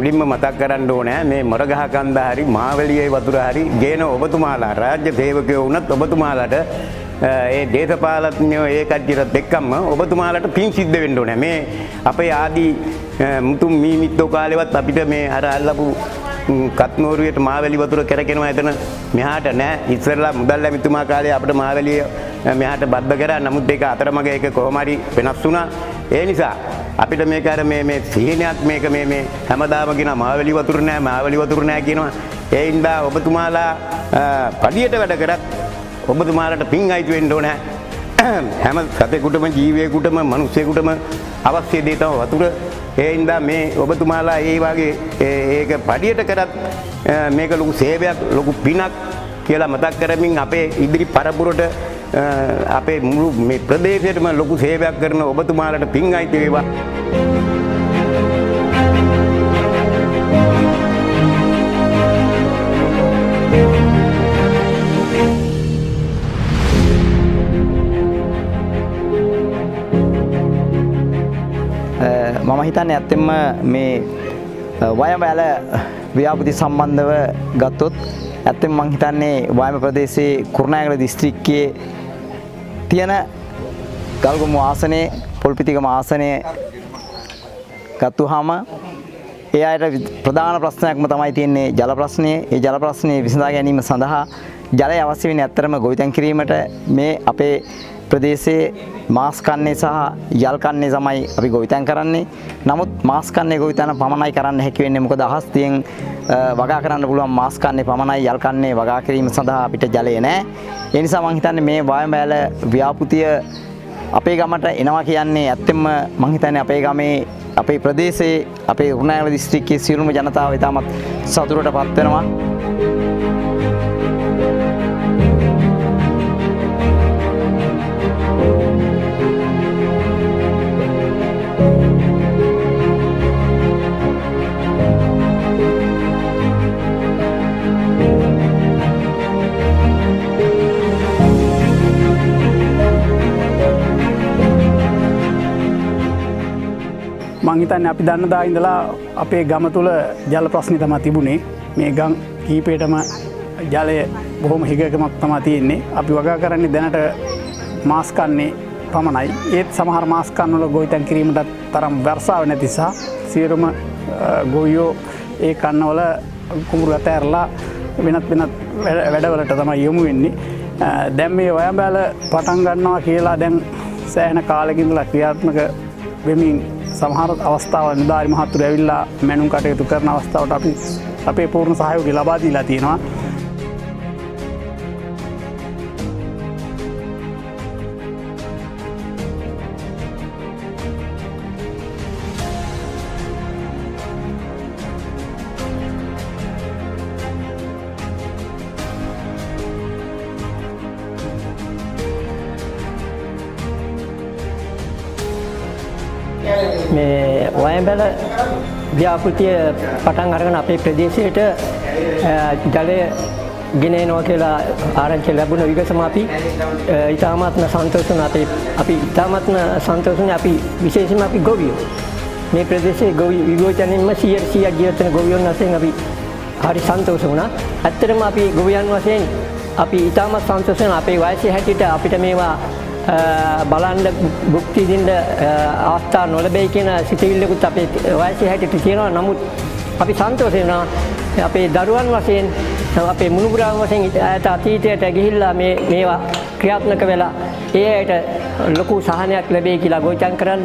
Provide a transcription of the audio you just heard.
මුලින්ම මතක් කරන්න ඕනේ මේ මොරගහ කන්ද හරි මාවලියේ වතුර හරි ගේන ඔබතුමාලා රාජ්‍ය සේවකයෝ වුණත් ඔබතුමාලාට ඒ දේශපාලඥයෝ ඒ කට්ටියට එක්කම ඔබතුමාලාට පින් සිද්ධ වෙන්න ඕනේ. මේ අපේ ආදී මුතුන් මීමිත්තෝ කාලෙවත් අපිට මේ අර අල්ලපු කත්නෝරුවේට මාවැලි වතුර කරකිනවා එතන මෙහාට නෑ. ඉස්සරලා මුදල් ඇමතුමා කාලේ අපිට මාවැලිය මෙහාට බද්ධ කරා. නමුත් ඒක අතරමඟ ඒක කොහොම හරි වෙනස් වුණා. ඒ නිසා අපිට මේක අර මේ සිහිනයක් මේක මේ හැමදාම කියන මාවැලි වතුර නෑ කියනවා. ඒ හින්දා ඔබතුමාලා පඩියට වැඩ කරත් ඔබතුමාලට පින් අයිති වෙන්න ඕනේ. හැම සතෙකුටම ජීවියෙකුටම මිනිස්සෙකුටම අවශ්‍ය දේ තමයි වතුර. ඒ හින්දා මේ ඔබතුමාලා ඒ වගේ ඒක පඩියට කරත් මේක ලොකු සේවයක් ලොකු පිනක් කියලා මතක් කරමින් අපේ ඉදිරි පරපුරට අපේ මුළු මේ ප්‍රදේශයටම ලොකු සේවයක් කරන ඔබතුමාලට පින් අයිති වේවා. මම හිතන්නේ ඇත්තෙන්ම මේ වයඹැල ව්‍යාපෘති සම්බන්ධව ගත්තොත් ඇත්තෙන්ම මම හිතන්නේ වයඹ ප්‍රදේශයේ කුරුණෑගල දිස්ත්‍රික්කයේ තියෙන ගල්ගොමු ආසනයේ පොල්පිටිගම ආසනයේ ගත්තුවාම ඒ අයට ප්‍රධාන ප්‍රශ්නයක්ම තමයි තියෙන්නේ ජල ප්‍රශ්නය. ඒ ජල ප්‍රශ්නය විසඳා ගැනීම සඳහා ජලය අවශ්‍ය වෙන්නේ ඇත්තටම ගොවිතැන් කිරීමට. මේ අපේ ප්‍රදේශයේ මාස් කන්නේ සහ යල් කන්නේ තමයි අපි ගොවිතැන් කරන්නේ. නමුත් මාස් කන්නේ ගොවිතැන පමණයි කරන්න හැකි වෙන්නේ. මොකද අහස් තියෙන් වගා කරන්න පුළුවන් මාස් කන්නේ පමණයි, යල් කන්නේ වගා කිරීම සඳහා අපිට ජලය නැහැ. ඒ නිසා මම හිතන්නේ මේ වයඹැල ව්‍යාපෘතිය අපේ ගමට එනවා කියන්නේ ඇත්තෙන්ම මම හිතන්නේ අපේ ගමේ අපේ ප්‍රදේශයේ අපේ කුරුණෑගල දිස්ත්‍රික්කයේ සියලුම ජනතාව ඉතාමත් සතුටටපත් වෙනවා. මං හිතන්නේ අපි දන්න දා ඉඳලා අපේ ගම තුල ජල ප්‍රශ්නේ තමයි තිබුණේ. මේ ගම් කීපයටම ජලය බොහොම හිගකමක් තමයි තියෙන්නේ. අපි වගා කරන්නේ දැනට මාස් කන්නේ පමණයි. ඒත් සමහර මාස් කන්න වල ගොවිතැන් කිරීමට තරම් වර්ෂාව නැති සහ සියලුම ගොවියෝ ඒ කන්නවල කුඹුරු අතෑරලා වෙනත් වැඩවලට තමයි යොමු වෙන්නේ. දැන් මේ වයඹැල පටන් ගන්නවා කියලා දැන් සෑහෙන කාලෙකින් ඉඳලා ක්‍රියාත්මක වෙමින් සමහර අවස්ථාවල නිලධාරි මහතුරු ඇවිල්ලා මැනුම් කටයුතු කරන අවස්ථාවට අපි අපේ පූර්ණ සහයෝගය ලබා දීලා තියෙනවා. මේ වයඹැල ව්‍යාපෘතිය පටන් අරගෙන අපේ ප්‍රදේශයට ජලය ගෙන එනවා කියලා ආරංචි ලැබුණ විගසම අපි ඉතාමත්ම සන්තෝෂ වුණා. අපි ඉතාමත්ම සන්තෝෂ වුණා. අපි විශේෂයෙන්ම අපි ගොවියෝ මේ ප්‍රදේශයේ විගෝචනින්ම 100% ජීවත් වෙන ගොවියන් වශයෙන් අපි හරි සන්තෝෂ වුණා. ඇත්තටම අපි ගොවියන් වශයෙන් අපි ඉතාමත් සන්තෝෂ වෙනවා. අපේ වයසේ හැටියට අපිට මේවා බලන්න භුක්ති විඳින්න අවස්ථා නොලැබෙයි කියන සිතිවිල්ලකුත් අපේ වයසේ හැටියට තියෙනවා. නමුත් අපි සන්තෝෂ වෙනවා අපේ දරුවන් වශයෙන් අපේ මුණුබුරාන් වශයෙන් අතීතයට ගිහිල්ලා මේවා ක්‍රියාත්මක වෙලා ඒ ඇයට ලොකු සහනයක් ලැබෙයි කියලා ගෝචන් කරන්න